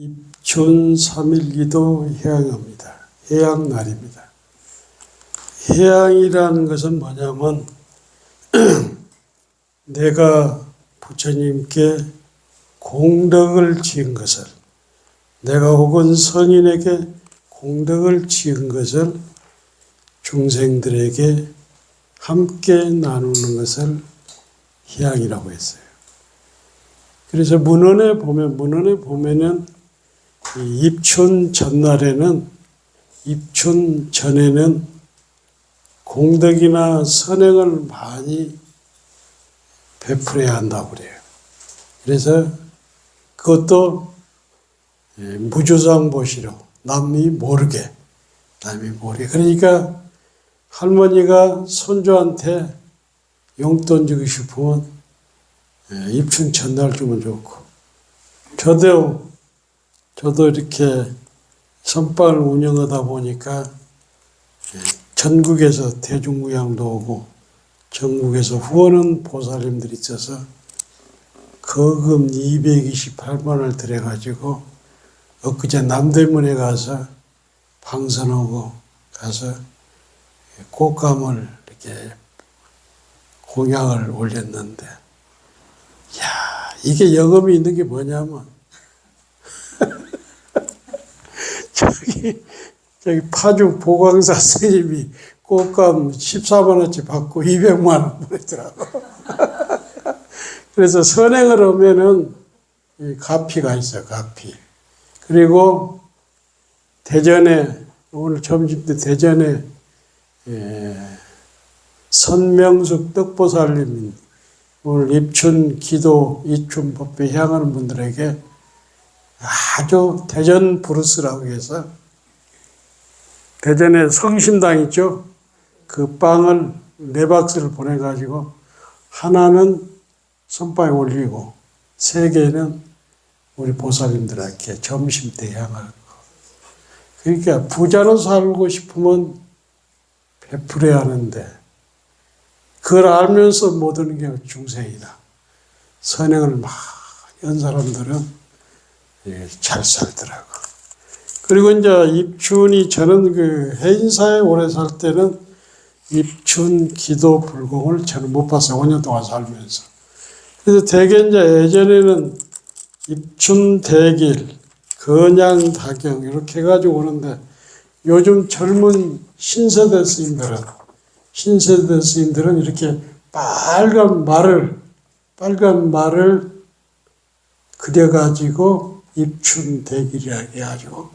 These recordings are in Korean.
입춘 3일기도 해양입니다. 해양날입니다. 해양이라는 것은 뭐냐면 내가 부처님께 공덕을 지은 것을, 내가 혹은 성인에게 공덕을 지은 것을 중생들에게 함께 나누는 것을 해양이라고 했어요. 그래서 문헌에 보면은 이 입춘 전날에는, 입춘 전에는 공덕이나 선행을 많이 베풀어야 한다고 그래요. 그래서 그것도 무주상보시로 남이 모르게. 그러니까 할머니가 손주한테 용돈 주고 싶으면 입춘 전날 주면 좋고, 저도 이렇게 선방을 운영하다 보니까 전국에서 대중구양도 오고 전국에서 후원은 보살님들이 있어서 거금 228만 원을 들여가지고 엊그제 남대문에 가서 방선하고 가서 꽃감을 이렇게 공양을 올렸는데, 이게 영업이 있는 게 뭐냐면 저기 파주 보광사 스님이 꽃감 14만 원치 받고 200만 원 보내더라고. 그래서 선행을 하면은 이 가피가 있어, 가피. 그리고 대전에, 오늘 점심 때 대전에 선명숙 떡보살님, 오늘 입춘 기도, 입춘 법회 향하는 분들에게 아주 대전 브루스라고 해서 대전에 성심당 있죠? 그 빵을 4박스를 보내가지고 하나는 선방에 올리고 3개는 우리 보살님들에게 점심 때 향하고. 그러니까 부자로 살고 싶으면 베풀어야 하는데 그걸 알면서 못 하는 게 중생이다. 선행을 많이 한 사람들은 잘 살더라고. 그리고 이제 입춘이, 저는 그 해인사에 오래 살 때는 입춘 기도 불공을 저는 못 봤어요. 5년 동안 살면서. 그래서 대개 이제 예전에는 입춘 대길, 건양 다경 이렇게 해가지고 오는데, 요즘 젊은 신세대 스님들은 이렇게 빨간 말을 그려가지고 입춘 대길이라고 해가지고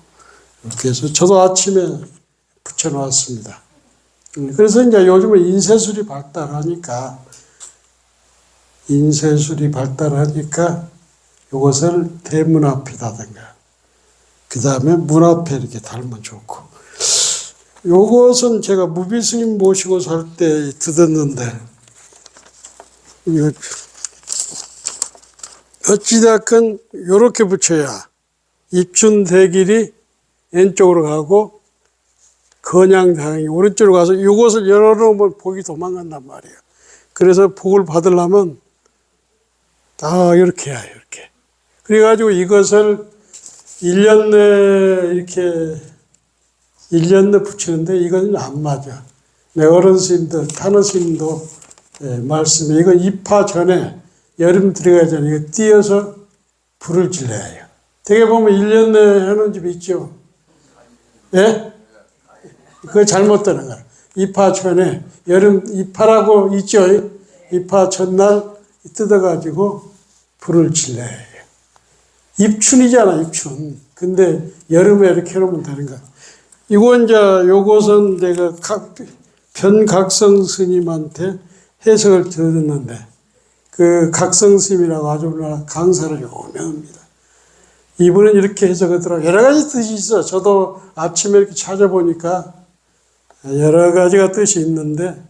이렇게 해서 저도 아침에 붙여놨습니다. 그래서 이제 요즘은 인쇄술이 발달하니까 이것을 대문 앞에다든가 그 다음에 문 앞에 이렇게 달면 좋고, 요것은 제가 무비스님 모시고 살 때 듣었는데, 어찌됐건 요렇게 붙여야 입춘 대길이 왼쪽으로 가고 건양당이 오른쪽으로 가서 이것을 열어놓으면 복이 도망간단 말이에요. 그래서 복을 받으려면 다 이렇게 해야 이렇게. 그래가지고 이것을 1년 내에 붙이는데 이건 안 맞아. 내 어른 스님들, 타는 스님도 말씀해. 이건 입하 전에, 여름 들어가기 전에 이거 띄어서 불을 질러야 해요. 되게 보면 1년 내에 하는 집 있죠. 예? 그거 잘못 드는 거야. 입하 전에, 여름 입하라고 있죠. 입하 전날 뜯어가지고 불을 질러야 해요. 입춘이잖아, 입춘. 근데 여름에 이렇게 해놓으면 되는 거야. 요것은 내가 변각성 스님한테 해석을 들었는데, 그 각성 스님이라고 아주 강사를 유명합니다. 이분은 이렇게 해석하더라고요. 여러 가지 뜻이 있어. 저도 아침에 이렇게 찾아보니까 여러 가지가 뜻이 있는데,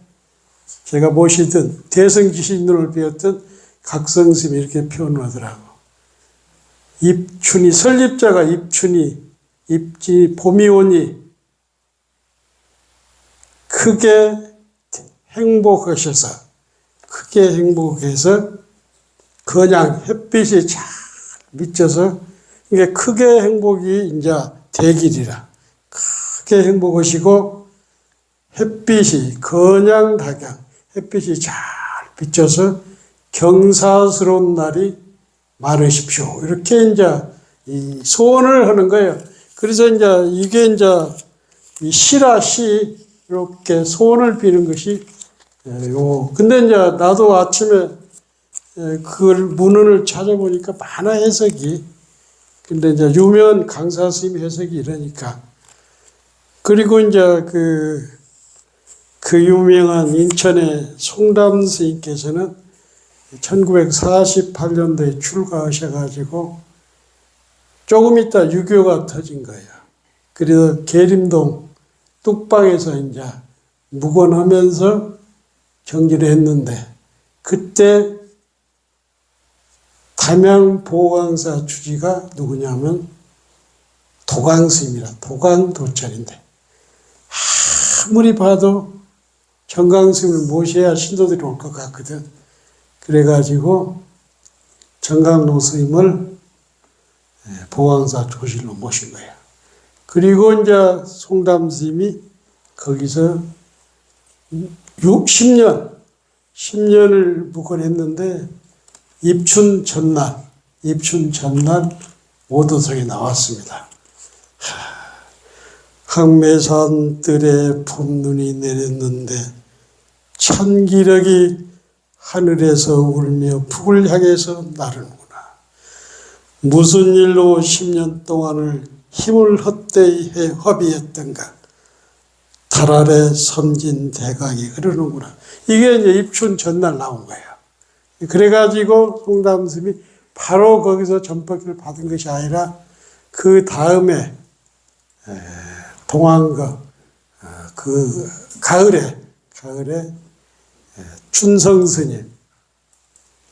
제가 모시던 대성지신론을 배웠던 각성 스님이 이렇게 표현하더라고. 입춘이, 설립자가 입춘이, 봄이 오니 크게 행복하셔서 건양 햇빛이 잘 비쳐서 이게 크게 행복이 이제 대길이라. 크게 행복하시고 햇빛이 건양닭양 햇빛이 잘 비쳐서 경사스러운 날이 많으십시오. 이렇게 이제 이 소원을 하는 거예요. 그래서 이제 이게 이제 이 시라 시 이렇게 소원을 비는 것이 요. 근데 이제 나도 아침에 그걸 문헌을 찾아보니까 많아 해석이. 근데 이제 유명한 강사 스님 해석이 이러니까. 그리고 이제 그 유명한 인천의 송담 스님께서는 1948년도에 출가하셔가지고 조금 있다 유교가 터진 거예요. 그래서 계림동 뚝방에서 이제 묵원하면서 경지를 했는데 그때 담양 보강사 주지가 누구냐면 도광스님이라 도광도철인데 아무리 봐도 정강스님을 모셔야 신도들이 올 것 같거든. 그래가지고 정강로 스님을 보강사 조실로 모신 거예요. 그리고 이제 송담 스님이 거기서 10년을 묵언했는데 입춘 전날 오도성에 나왔습니다. 항매산 뜰에 봄눈이 내렸는데 천기력이 하늘에서 울며 북을 향해서 나르는구나. 무슨 일로 10년 동안을 힘을 헛되이 허비했던가. 달 아래 섬진 대강이 흐르는구나. 이게 이제 입춘 전날 나온 거예요. 그래가지고 송담 스님이 바로 거기서 전법기를 받은 것이 아니라 그 다음에 동안거 그 가을에 춘성 스님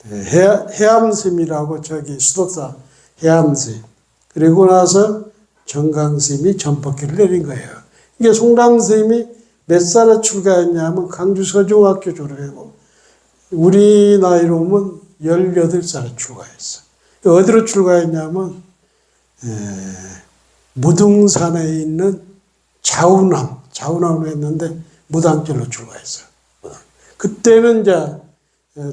해암 스님이라고 저기 수도사 해암 스님 그리고 나서 정강 스님이 전법기를 내린 거예요. 이게 송담 스님이 몇 살에 출가했냐면 강주 서중학교 졸업하고 우리 나이로 보면 18살에 출가했어. 어디로 출가했냐면 무등산에 있는 자우남으로 했는데 무당절로 출가했어요. 그때는 이제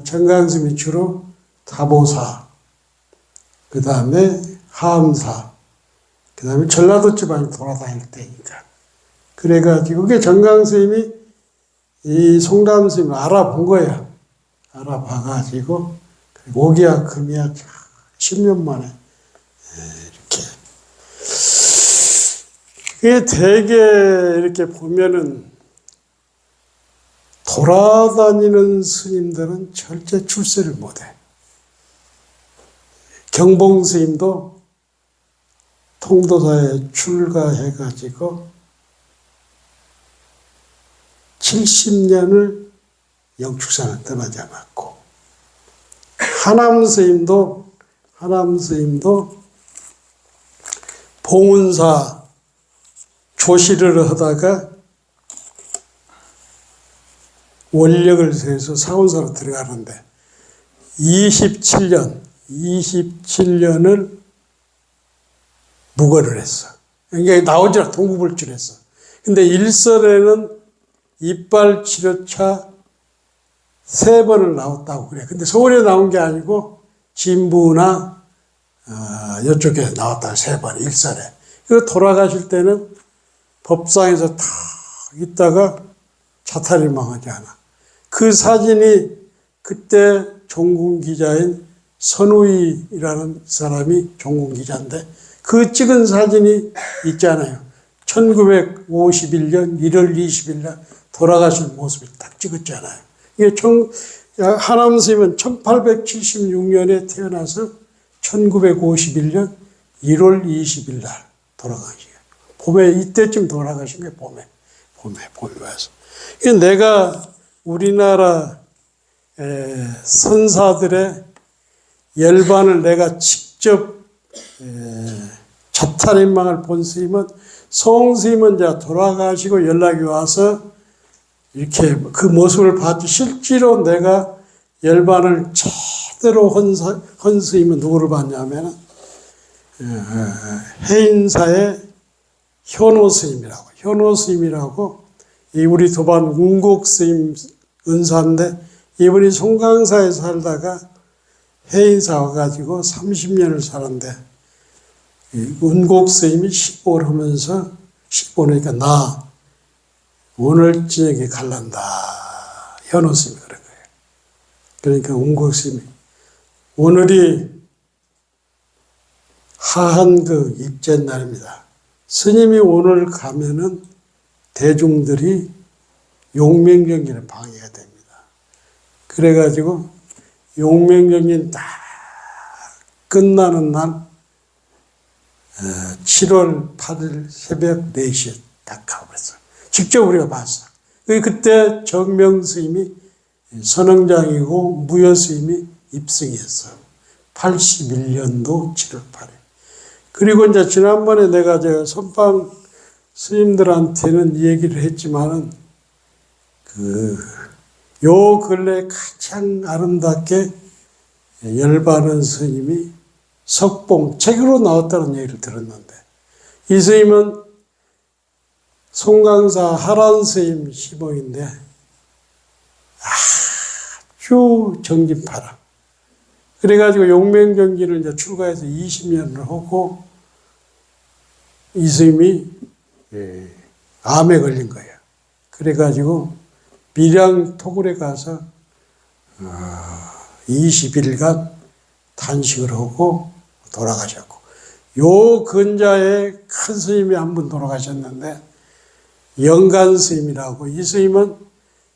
정강스님이 주로 다보사, 그 다음에 하암사, 그 다음에 전라도 지방에 돌아다닐 때니까. 그래가지고 그게 정강스님이 이 송담 스님을 알아본 거예요. 알아봐가지고 오기야 금이야 10년 만에 이렇게. 그게 되게 이렇게 보면은 돌아다니는 스님들은 절대 출세를 못해. 경봉 스님도 통도사에 출가해가지고 70년을 영축산을 떠나지 않았고, 하남 스님도 봉은사 조실을 하다가 원력을 세서 사원사로 들어가는데 27년을 묵언을 했어. 그러니까 나오지라 동구불출했어. 근데 일설에는 이빨 치료차 3번을 나왔다고 그래. 근데 서울에 나온 게 아니고 진부나 이쪽에 나왔다 3번 일설에. 그리고 돌아가실 때는 법상에서 탁 있다가 자탈이 망하지 않아. 그 사진이 그때 종군기자인 선우이라는 사람이 종군기자인데 그 찍은 사진이 있잖아요. 1951년 1월 20일 날 돌아가신 모습을 딱 찍었잖아요. 이게 하남 스님은 1876년에 태어나서 1951년 1월 20일 날 돌아가신 거예요. 봄에 이때쯤 돌아가신 거예요. 봄에 와서. 내가 우리나라 선사들의 열반을 내가 직접 자탈인망을 본 스님은 송스님은 이제 돌아가시고 연락이 와서 이렇게 그 모습을 봤지 실제로 내가 열반을 제대로 헌 스님은 누구를 봤냐면 해인사의 현호 스님이라고 이 우리 도반 운곡 스님 은사인데 이분이 송강사에 살다가 해인사 와가지고 30년을 살았는데 운곡 스님이 시보를 하면서 시보니까 나 오늘 저녁에 갈란다. 현호 스님이 그런 거예요. 그러니까 운곡 스님이 오늘이 하한그 입제 날입니다. 스님이 오늘 가면은 대중들이 용맹정진에 방해가 됩니다. 그래가지고 용맹정진 다 끝나는 날 7월 8일 새벽 4시에 딱 가버렸어요. 직접 우리가 봤어. 그때 정명 스님이 선흥장이고 무여 스님이 입승이었어요. 81년도 7월 8일. 그리고 이제 지난번에 내가 선방 스님들한테는 얘기를 했지만은 요 근래 가장 아름답게 열반은 스님이 석봉 책으로 나왔다는 얘기를 들었는데 이 스님은 송강사 하란 스님 시봉인데 아주 정진파라. 그래가지고 용맹정진을 이제 출가해서 20년을 하고 이 스님이 암에 걸린 거예요. 그래가지고 밀양 토굴에 가서 20일간 단식을 하고 돌아가셨고 요 근자에 큰 스님이 한 분 돌아가셨는데 영간 스님이라고 이 스님은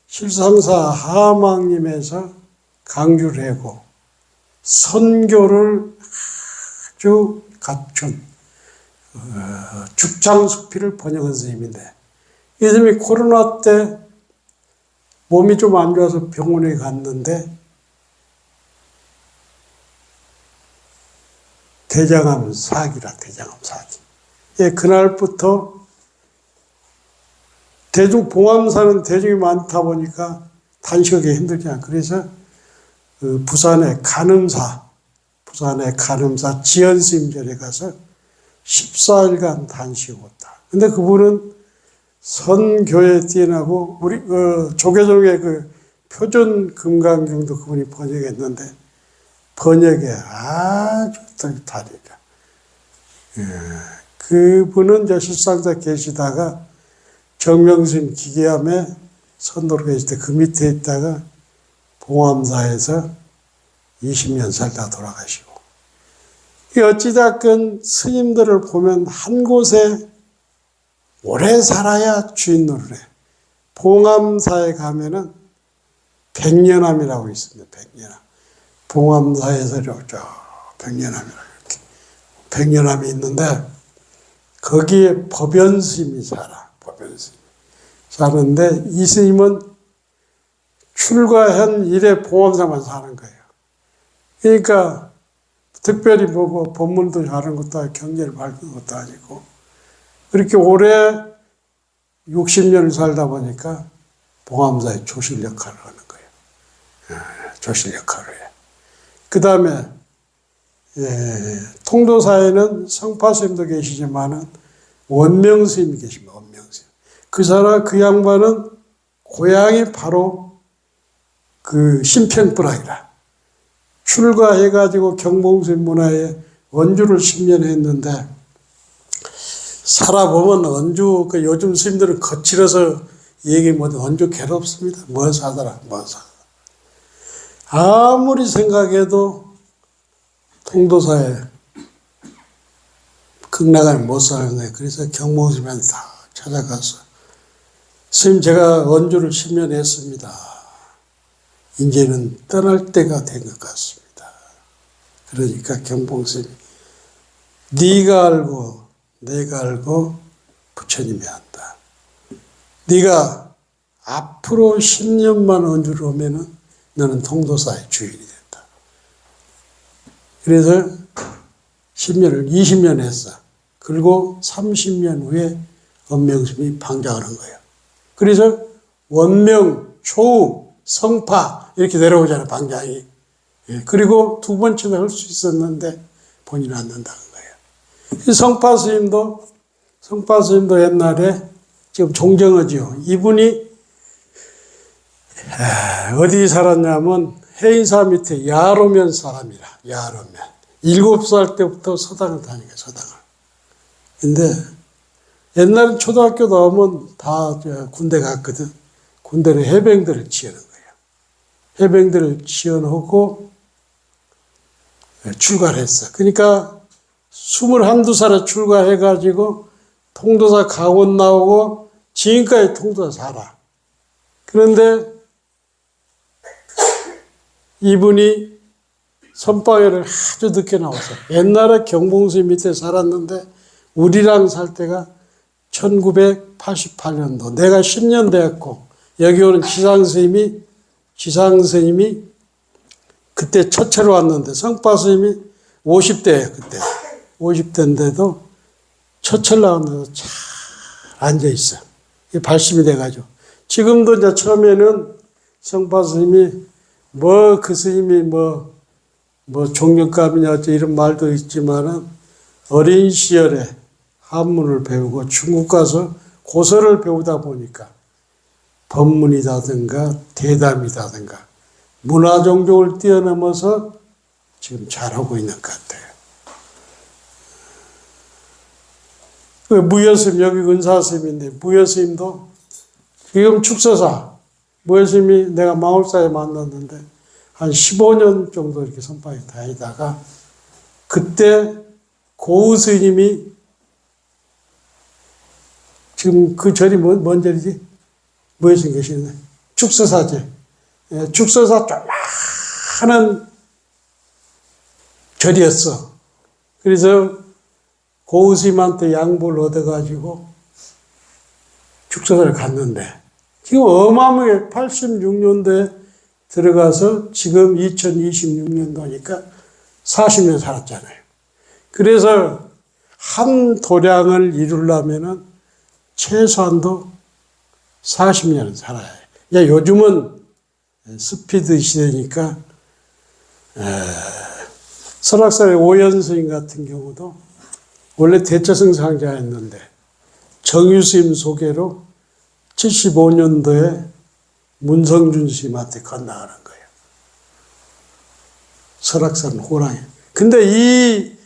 실상사 하망님에서 강주를 하고 선교를 아주 갖춘 죽창수필을 번역한 스님인데 이 스님이 코로나 때 몸이 좀 안 좋아서 병원에 갔는데 대장암 사기. 예, 그날부터 봉암사는 대중이 많다 보니까 단식하기 힘들잖아요. 그래서 부산의 간음사 지연스님전에 가서 14일간 단식을 했다. 근데 그분은 선교에 뛰어나고 우리 조계종의 표준 금강경도 그분이 번역했는데 번역에 아주 다르다. 그분은 이제 실상사 계시다가 정명스님 기계암에 선도로 계실 때 그 밑에 있다가 봉암사에서 20년 살다 돌아가시고 어찌됐건 스님들을 보면 한 곳에 오래 살아야 주인 노릇을 해. 봉암사에 가면은 백년암이라고 있습니다. 백년암. 봉암사에서 저 백년암이라고 이렇게 백년암이 있는데 거기에 법연 스님이 살아. 법연 스님 사는데 이 스님은 출가한 이래 봉암사만 사는 거예요. 그러니까 특별히 뭐 법문도 잘하는 것도 아니고 경제를 밝은 것도 아니고 그렇게 오래 60년을 살다 보니까 봉암사의 조실 역할을 하는 거예요. 조실 역할을 해. 그 다음에 통도사에는 성파스님도 계시지만은 원명스님이 계십니다. 원명스님. 그 양반은 고향이 바로 신평불락이라. 출가해가지고 경봉스님 문화에 원주를 10년 했는데 살아보면 원주 요즘 스님들은 거칠어서 얘기 못해 원주 괴롭습니다. 뭐 사더라. 아무리 생각해도 통도사에 극락을 못 사는 거예요. 그래서 경봉스님한테 다 찾아가서 스님 제가 원주를 10년 했습니다. 이제는 떠날 때가 된 것 같습니다. 그러니까 경봉스님이 네가 알고 내가 알고 부처님이 안다. 네가 앞으로 10년만 원주를 오면은 너는 통도사의 주인이 된다. 그래서 20년 했어. 그리고 30년 후에 원명스님이 방장을 한 거예요. 그래서 원명, 초우, 성파 이렇게 내려오잖아요. 방장이. 그리고 두 번째도 할 수 있었는데 본인은 안 된다는 거예요. 이 성파 스님도 옛날에 지금 종정어지요. 이분이 어디 살았냐면 해인사 밑에 야로면 사람이라. 야로면. 7살 때부터 서당을 다니게 서당을. 근데 옛날에 초등학교 나오면 다 군대 갔거든. 군대는 해병대를 지어놓은 거예요. 해병대를 지어놓고 출가를 했어. 그러니까 21~22살에 출가해가지고 통도사 강원 나오고 지금까지 통도사 살아. 그런데 이분이 선방에를 아주 늦게 나왔어. 옛날에 경봉스 밑에 살았는데 우리랑 살 때가 1988년도. 내가 10년 됐고 여기 오는 지상스님이 그때 첫째로 왔는데 성파 스님이 50대예요. 그때 50대인데도 첫째로 나왔는데 잘 앉아있어. 발심이 돼가지고 지금도 이제 처음에는 성파 스님이 그 스님이 종려감이냐 어째 이런 말도 있지만은 어린 시절에 한문을 배우고 중국 가서 고서를 배우다 보니까 법문이라든가 대담이라든가 문화 종족을 뛰어넘어서 지금 잘하고 있는 것 같아요. 무여스님, 여기 은사스님인데 무여스님도 지금 축서사, 무여스님이 내가 마을사에 만났는데 한 15년 정도 이렇게 선방에 다니다가 그때 고우 스님이 지금 그 절이 뭔 절이지? 무여스님 계시네. 축서사제. 축서사 조그마한 절이었어. 그래서 고우 스님한테 양보를 얻어가지고 축서사를 갔는데 지금 어마어마하게 86년도에 들어가서 지금 2026년도니까 40년 살았잖아요. 그래서 한 도량을 이루려면은 최소한도 40년은 살아야 해요. 요즘은 스피드 시대니까 설악산의 오연스님 같은 경우도 원래 대처성 상자였는데 정유스님 소개로 75년도에 문성준 스님한테 건너가는 거예요. 설악산 호랑이. 근데 이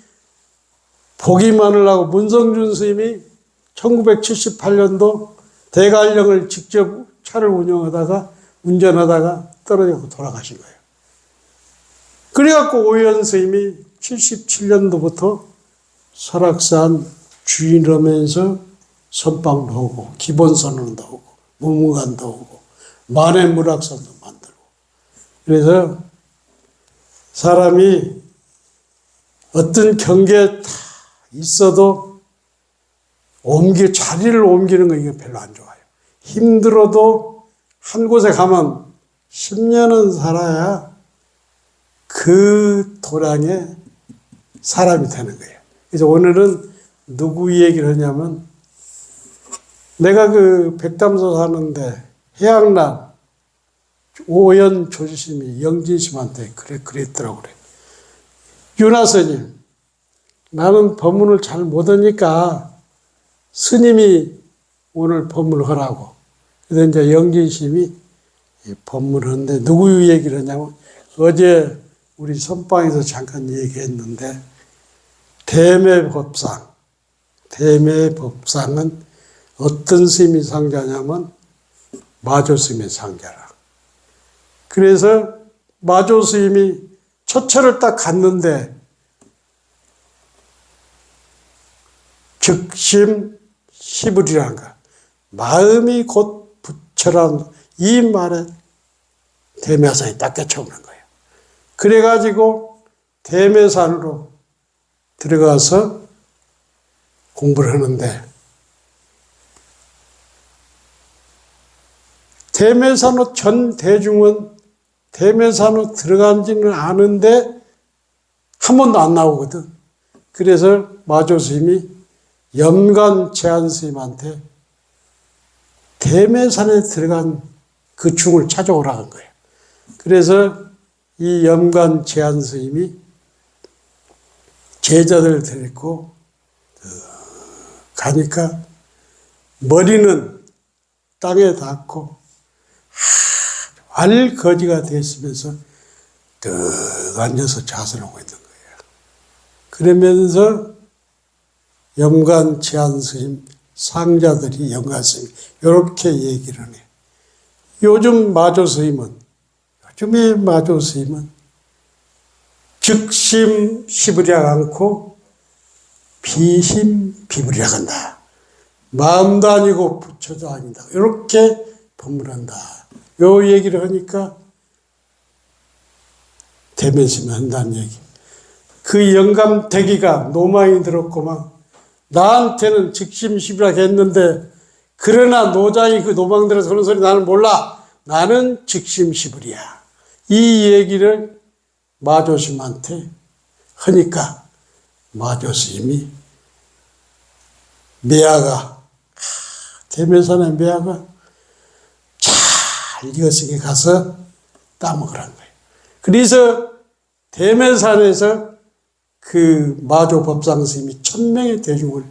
복이 많으려고 문성준 스님이 1978년도 대관령을 직접 차를 운전하다가 떨어지고 돌아가신 거예요. 그래갖고 오연 스님이 77년도부터 설악산 주인하면서 선방도 하고 기본선언도 하고 무무관도 하고 만해물학산도 만들고. 그래서 사람이 어떤 경계에 다 있어도 자리를 옮기는 거 이게 별로 안 좋아요. 힘들어도 한 곳에 가면 10년은 살아야 그 도량에 사람이 되는 거예요. 그래서 오늘은 누구 얘기를 하냐면 내가 그 백담소 사는데 해양남 오연 조지심이 영진심한테 그랬더라고 그래. 윤하스님, 나는 법문을 잘 못하니까 스님이 오늘 법문을 하라고. 그래서 이제 영진심이 법문을 하는데 누구 얘기를 하냐면 어제 우리 선방에서 잠깐 얘기했는데 대매법상은 어떤 스님이 상자냐면 마조 스님의 상자라. 그래서 마조 스님이 처처를 딱 갔는데 즉심 시불이라는 거. 마음이 곧 부처란 이 말에 대매산이 딱 껴쳐오는 거예요. 그래가지고 대매산으로 들어가서 공부를 하는데 대매산호 전 대중은 대매산호 들어간지는 아는데 한 번도 안 나오거든. 그래서 마조 스님이 염간 제한 스님한테 대매산에 들어간 그 중을 찾아오라는 거예요. 그래서 이 염간 제한 스님이 제자들을 데리고 가니까 머리는 땅에 닿고 알거지가 됐으면서 뚝 앉아서 자선하고 있는 거예요. 그러면서 영관 제한 스님, 상자들이 영관 스님 이렇게 얘기를 해요. 요즘의 마조 스님은 즉심 씹으려 않고 비심 비브리려 한다. 마음도 아니고 부처도 아니다. 이렇게 법문한다. 요 얘기를 하니까 대면심이 한다는 얘기. 그 영감 대기가 노망이 들었고만 나한테는 즉심시비라 했는데 그러나 노장이 그 노망 들어서 그런 소리 나는 몰라. 나는 즉심시비리야. 이 얘기를 마조스님한테 하니까 마조스님이 매화가 대면산의 매화가 잘 익었으니 가서 따먹으라는 거예요. 그래서 대면산에서 그 마조 법상스님이 1000명의 대중을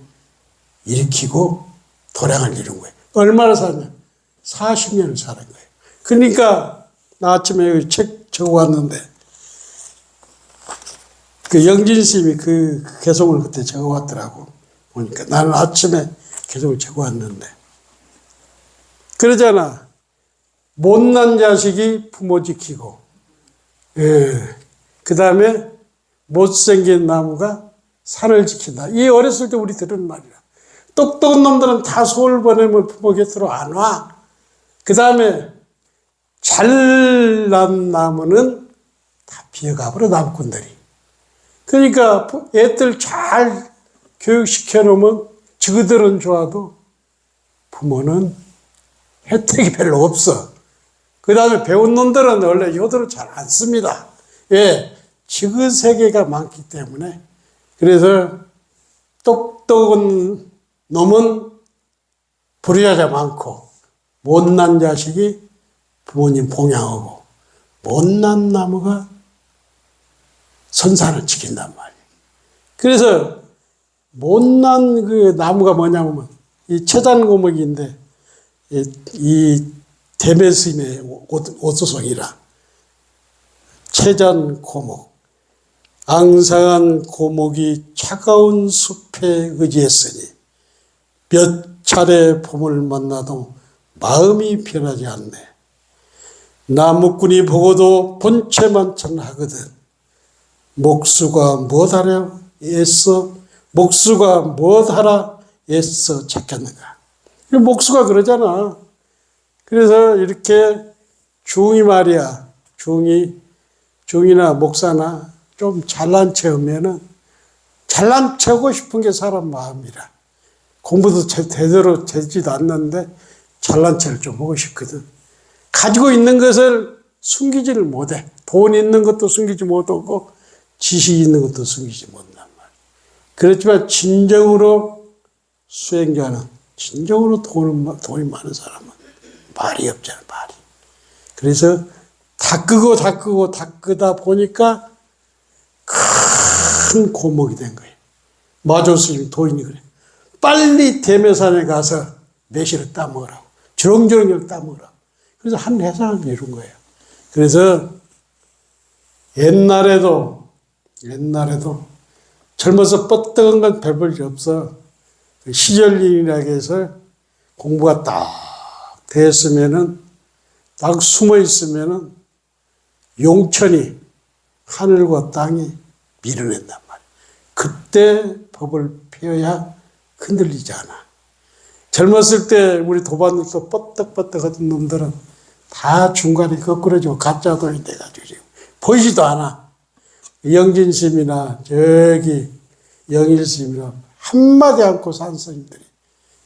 일으키고 도량을 이룬 거예요. 얼마나 살냐? 40년을 살은 거예요. 그러니까 나 아침에 여기 책 적어왔는데 그 영진스님이 그 개송을 그때 적어왔더라고. 보니까 나는 아침에 개송을 적어왔는데 그러잖아. 못난 자식이 부모 지키고 그 다음에 못생긴 나무가 산을 지킨다. 이 어렸을 때 우리 들은 말이야. 똑똑한 놈들은 다 소를 보내면 부모 곁으로 안 와. 그 다음에 잘난 나무는 다 비어가버려, 나무꾼들이. 그러니까 애들 잘 교육시켜 놓으면 저들은 좋아도 부모는 혜택이 별로 없어. 그 다음에 배운 놈들은 원래 요도를 잘 안 씁니다. 왜? 지그 세계가 많기 때문에. 그래서 똑똑한 놈은 불효자 많고 못난 자식이 부모님 봉양하고 못난 나무가 선산을 지킨단 말이에요. 그래서 못난 그 나무가 뭐냐면 이 처단고목인데 이 대면스님의 옷소송이라 채잔고목 앙상한 고목이 차가운 숲에 의지했으니 몇 차례 봄을 만나도 마음이 변하지 않네. 나무꾼이 보고도 본체만 천하거든. 목수가 무엇하랴 애써 목수가 무엇하라 애써 찾겠는가. 목수가 그러잖아. 그래서 이렇게 중이 말이야. 중이나 목사나 좀 잘난 체하면은 잘난 체하고 싶은 게 사람 마음이라. 공부도 제대로 되지도 않는데 잘난 체를 좀 하고 싶거든. 가지고 있는 것을 숨기지를 못해. 돈 있는 것도 숨기지 못하고 지식 있는 것도 숨기지 못한단 말이야. 그렇지만 진정으로 수행자는 진정으로 돈이 많은 사람은 말이 없잖아, 말이. 그래서 닦으다 보니까 큰 고목이 된 거예요. 마조스님 도인이 그래. 빨리 대면산에 가서 매실을 따먹으라고. 주렁주렁 따먹으라고. 그래서 한 해상을 이룬 거예요. 그래서 옛날에도 젊어서 뻗떡한 건 별볼이 없어. 시절인이라고 해서 공부가 딱 됐으면은 딱 숨어 있으면은 용천이 하늘과 땅이 밀어낸단 말이야. 그때 법을 펴야 흔들리지 않아. 젊었을 때 우리 도반들도 뻗떡뻗떡 하던 놈들은 다 중간에 거꾸러지고 가짜 돈이 돼가지고 지금 보이지도 않아. 영진스님이나 저기 영일스님이나 한마디 않고 산 스님들이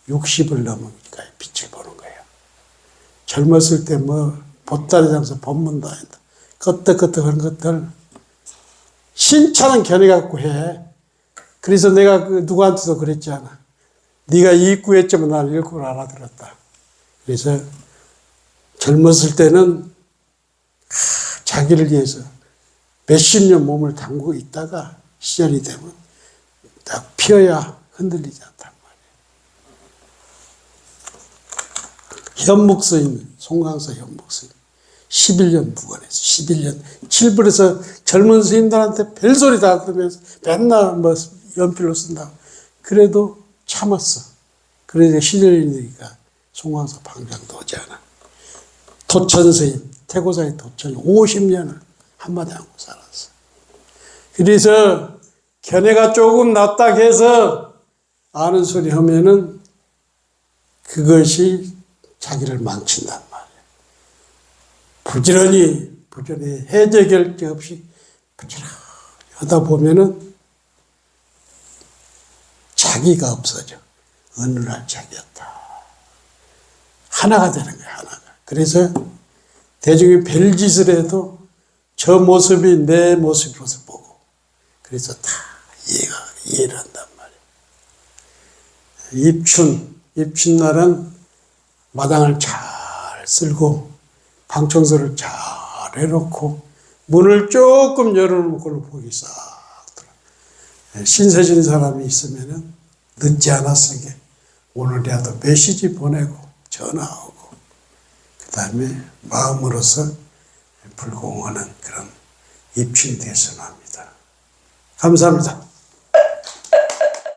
60을 넘으니까 빛을 보는 거예요. 젊었을 때 뭐 보따리 장사 법문도 아니다. 끄떡끄떡한 것들 신차는 견해갖고 해. 그래서 내가 누구한테도 그랬잖아. 네가 이익 구했지만 나는 일꾼을 알아들었다. 그래서 젊었을 때는 자기를 위해서 몇십 년 몸을 담그고 있다가 시절이 되면 딱 피어야 흔들리지 않단 말이에요. 현묵스님, 송광서 현묵스님. 11년 묵언했어. 11년. 칠불에서 젊은 스님들한테 별소리 다 들으면서 맨날 뭐 연필로 쓴다고. 그래도 참았어. 그래서 시절이니까 송광서 방장도 오지 않아. 도천 스님, 태고사의 도천이 50년을 한마디 하고 살았어. 그래서 견해가 조금 낫다 해서 아는 소리 하면은 그것이 자기를 망친단 말이에요. 부지런히 해제 결제 없이 부지런히 하다 보면은 자기가 없어져. 어느 날 자기였다. 하나가 되는 거야, 하나가. 그래서 대중이 별짓을 해도 저 모습이 내 모습으로서 보고, 그래서 다 이해를 한단 말이에요. 입춘날은 마당을 잘 쓸고, 방 청소를 잘 해놓고, 문을 조금 열어놓은 걸로 보기 싹 들어. 신세진 사람이 있으면은 늦지 않았으니까 오늘이라도 메시지 보내고, 전화하고, 그 다음에 마음으로서 불공하는 그런 입춘이 되었으면 합니다. 감사합니다.